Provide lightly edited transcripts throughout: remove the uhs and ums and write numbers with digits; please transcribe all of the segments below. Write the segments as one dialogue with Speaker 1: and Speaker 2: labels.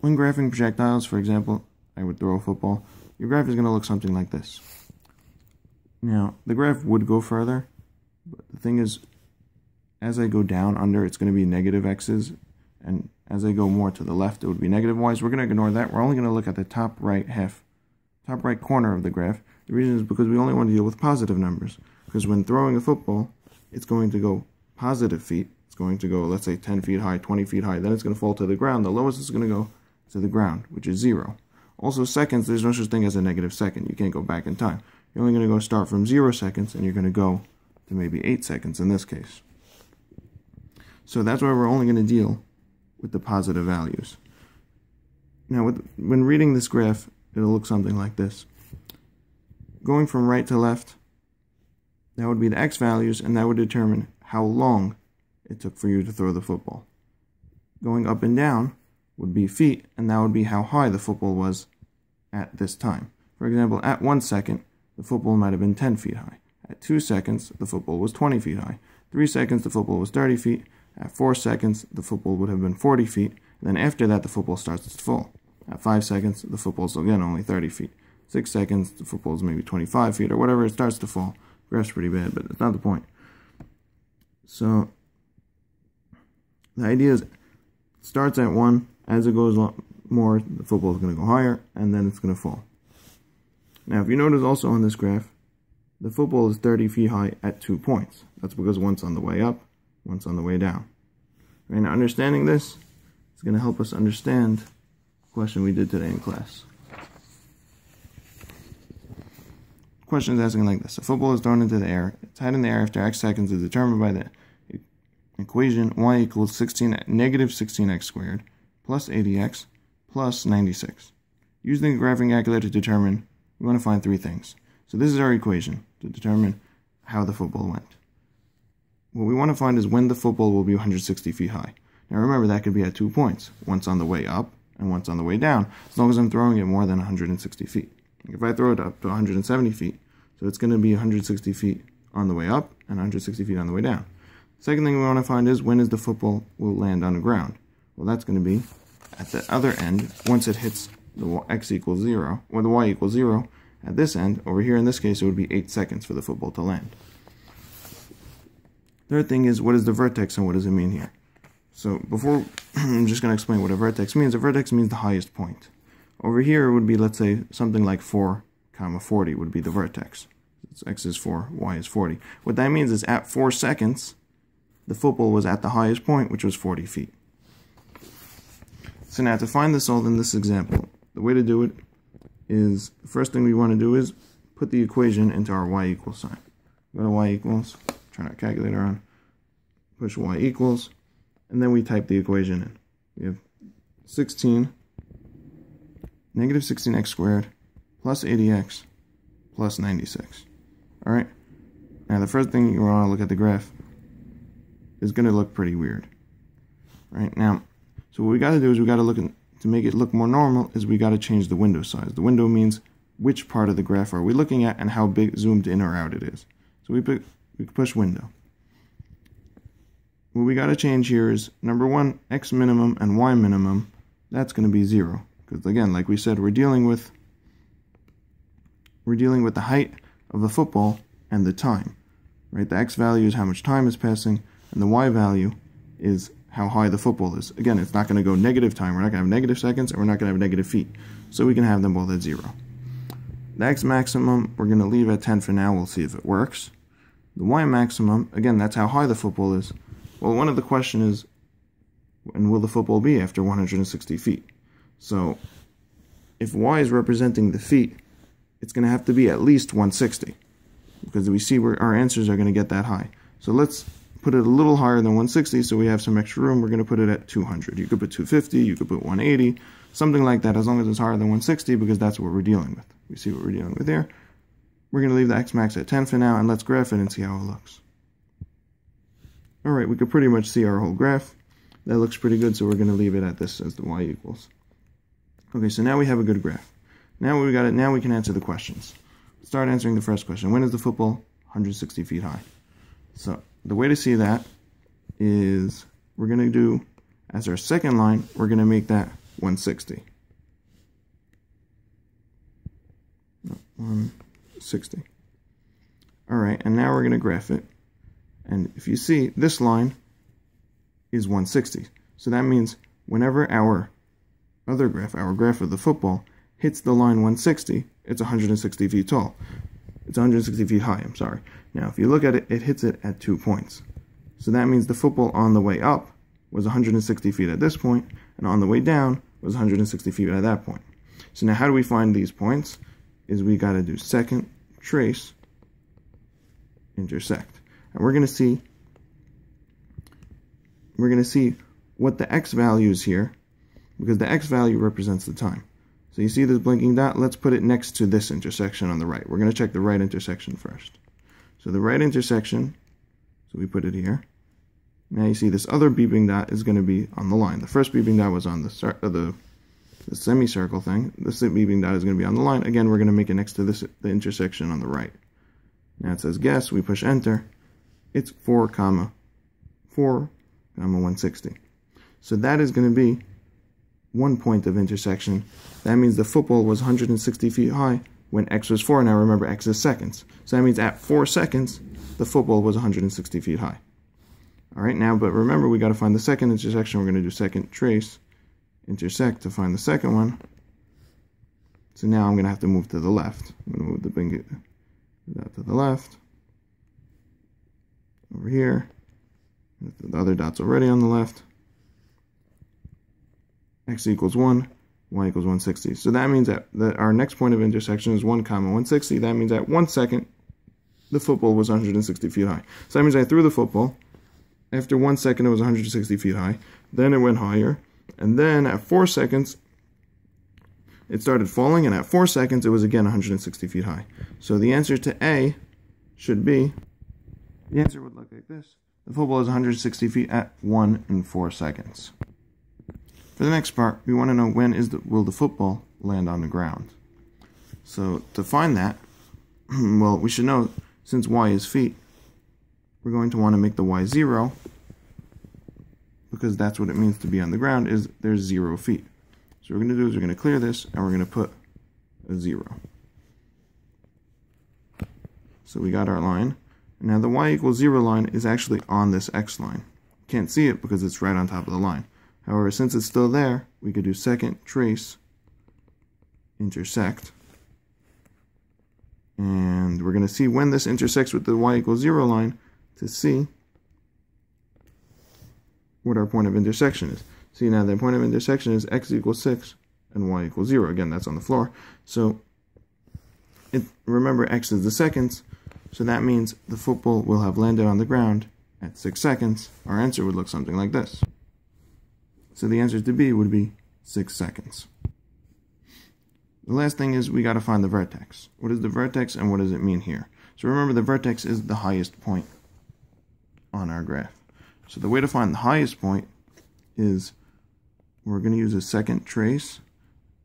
Speaker 1: when graphing projectiles, for example, I would throw a football, your graph is going to look something like this. Now, the graph would go further, but the thing is, as I go down under, it's going to be negative x's, and as I go more to the left, it would be negative y's. We're going to ignore that. We're only going to look at the top right corner of the graph. The reason is because we only want to deal with positive numbers, because when throwing a football, it's going to go positive feet. It's going to go, let's say, 10 feet high, 20 feet high. Then it's going to fall to the ground. The lowest is going to go to the ground, which is 0. Also, seconds, there's no such thing as a negative second. You can't go back in time. You're only going to go start from 0 seconds, and you're going to go to maybe 8 seconds in this case. So that's why we're only going to deal with the positive values. Now, when reading this graph, it'll look something like this. Going from right to left, that would be the x values, and that would determine how long it took for you to throw the football. Going up and down would be feet, and that would be how high the football was at this time. For example, at 1 second, the football might have been 10 feet high. At 2 seconds, the football was 20 feet high. 3 seconds, the football was 30 feet. At 4 seconds, the football would have been 40 feet. And then after that, the football starts to fall. At 5 seconds, the football's again only 30 feet. 6 seconds, the football's maybe 25 feet or whatever, it starts to fall. The graph's pretty bad, but that's not the point. So, the idea is, it starts at 1, as it goes more, the football is going to go higher, and then it's going to fall. Now, if you notice also on this graph, the football is 30 feet high at 2 points. That's because one's on the way up, one's on the way down. Right, now, understanding this is going to help us understand the question we did today in class. The question is asking like this. A football is thrown into the air. Its height in the air after x seconds is determined by the equation y equals negative 16x squared plus 80x plus 96. Using the graphing calculator to determine, we want to find 3 things. So this is our equation to determine how the football went. What we want to find is when the football will be 160 feet high. Now remember, that could be at 2 points, once on the way up and once on the way down, as long as I'm throwing it more than 160 feet. If I throw it up to 170 feet, so it's going to be 160 feet on the way up and 160 feet on the way down. Second thing we want to find is when is the football will land on the ground. Well, that's going to be at the other end, once it hits the x equals 0, or the y equals 0, at this end, over here in this case, it would be 8 seconds for the football to land. Third thing is, what is the vertex and what does it mean here? So before, I'm just going to explain what a vertex means. A vertex means the highest point. Over here it would be, let's say, something like 4, 40 would be the vertex. It's x is 4, y is 40. What that means is at 4 seconds, the football was at the highest point, which was 40 feet. So now to find this all in this example, the way to do it is, the first thing we want to do is put the equation into our y equals sign. Go to y equals, turn our calculator on, push y equals, and then we type the equation in. We have negative 16x squared plus 80x plus 96. Alright? Now the first thing you want to look at the graph is going to look pretty weird. Right? Now, so what we got to do is we got to look at, to make it look more normal, is we got to change the window size. The window means which part of the graph are we looking at and how big zoomed in or out it is. So we push window. What we got to change here is, number 1, x minimum and y minimum, that's going to be 0. Because again, like we said, we're dealing with the height of the football and the time. Right? The x value is how much time is passing, and the y value is how high the football is. Again, it's not going to go negative time. We're not going to have negative seconds, and we're not going to have negative feet. So we can have them both at 0. The x maximum, we're going to leave at 10 for now. We'll see if it works. The y maximum, again, that's how high the football is. Well, one of the question is, when will the football be after 160 feet? So, if y is representing the feet, it's going to have to be at least 160. Because we see where our answers are going to get that high. So let's put it a little higher than 160 so we have some extra room. We're going to put it at 200. You could put 250, you could put 180, something like that, as long as it's higher than 160, because that's what we're dealing with. We see what we're dealing with here. We're going to leave the x max at 10 for now, and let's graph it and see how it looks. Alright, we could pretty much see our whole graph. That looks pretty good, so we're going to leave it at this as the y equals. Okay, so now we have a good graph. Now we got it. Now we can answer the questions. Start answering the first question. When is the football 160 feet high? So the way to see that is we're going to do, as our second line, we're going to make that 160. No, 160. All right, and now we're going to graph it. And if you see, this line is 160. So that means whenever our other graph, our graph of the football, hits the line 160, it's 160 feet tall. It's 160 feet high, I'm sorry. Now, if you look at it, it hits it at 2 points. So that means the football on the way up was 160 feet at this point, and on the way down was 160 feet at that point. So now how do we find these points? Is we got to do second, trace, intersect. And we're going to see what the x value is here, because the x value represents the time. So you see this blinking dot? Let's put it next to this intersection on the right. We're going to check the right intersection first. So the right intersection, so we put it here. Now you see this other beeping dot is going to be on the line. The first beeping dot was on the semicircle thing. This beeping dot is going to be on the line. Again, we're going to make it next to the intersection on the right. Now it says guess. We push enter. It's 4, 160. So that is going to be 1 point of intersection. That means the football was 160 feet high when x was 4. Now remember, x is seconds. So that means at 4 seconds, the football was 160 feet high. All right, now, but remember, we got to find the second intersection. We're going to do second trace, intersect to find the second one. So now I'm going to have to move to the left. I'm going to move the bingo to the left. Over here. The other dot's already on the left. X equals 1, y equals 160. So that means that our next point of intersection is 1, 160. That means at 1 second, the football was 160 feet high. So that means I threw the football. After 1 second, it was 160 feet high. Then it went higher. And then at 4 seconds, it started falling. And at 4 seconds, it was again 160 feet high. So the answer to A should be, the answer would look like this. The football is 160 feet at 1 and 4 seconds. For the next part, we want to know when will the football land on the ground. So to find that, well, we should know, since y is feet, we're going to want to make the y 0, because that's what it means to be on the ground, is there's 0 feet. So what we're going to do is we're going to clear this, and we're going to put a 0. So we got our line. Now the y equals 0 line is actually on this x line. Can't see it because it's right on top of the line. However, since it's still there, we could do second, trace, intersect. And we're going to see when this intersects with the y equals 0 line to see what our point of intersection is. See, now the point of intersection is x equals 6 and y equals 0. Again, that's on the floor. So remember, x is the seconds. So that means the football will have landed on the ground at 6 seconds. Our answer would look something like this. So the answer to B would be 6 seconds. The last thing is we got to find the vertex. What is the vertex and what does it mean here? So remember, the vertex is the highest point on our graph. So the way to find the highest point is we're going to use a second trace,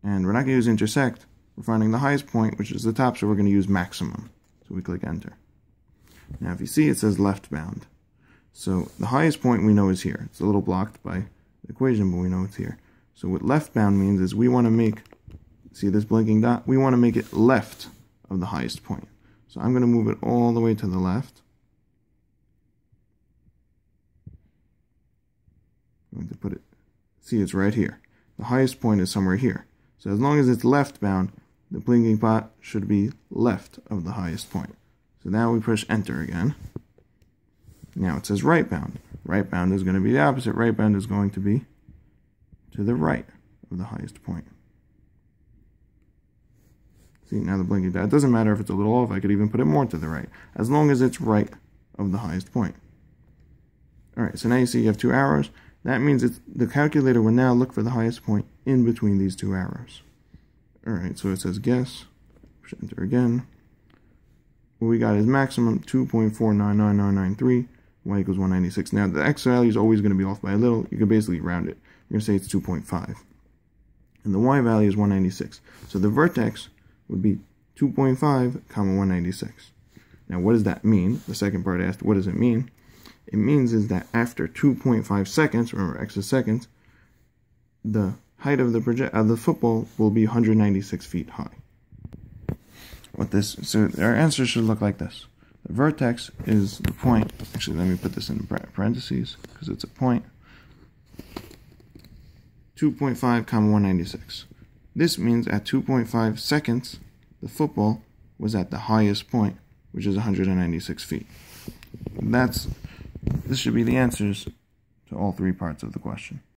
Speaker 1: and we're not going to use intersect. We're finding the highest point, which is the top, so we're going to use maximum. So we click enter. Now if you see, it says left bound. So the highest point we know is here. It's a little blocked by the equation, but we know it's here. So what left bound means is we want to make, see this blinking dot? We want to make it left of the highest point. So I'm going to move it all the way to the left. I'm going to put it, see, it's right here. The highest point is somewhere here. So as long as it's left bound, the blinking dot should be left of the highest point. So now we push enter again. Now it says right bound. Right bound is going to be the opposite. Right bound is going to be to the right of the highest point. See, now the blinking dot, it doesn't matter if it's a little off. I could even put it more to the right, as long as it's right of the highest point. Alright, so now you see you have 2 arrows. That means the calculator will now look for the highest point in between these 2 arrows. Alright, so it says guess. Push enter again. What we got is maximum 2.499993. Y equals 196. Now the x value is always going to be off by a little. You can basically round it. You're going to say it's 2.5. And the y value is 196. So the vertex would be 2.5, 196. Now what does that mean? The second part asked, what does it mean? It means is that after 2.5 seconds, remember x is seconds, the height of the football will be 196 feet high. So our answer should look like this. The vertex is the point. Actually, let me put this in parentheses because it's a point. 2.5, 196. This means at 2.5 seconds, the football was at the highest point, which is 196 feet. This should be the answers to all three parts of the question.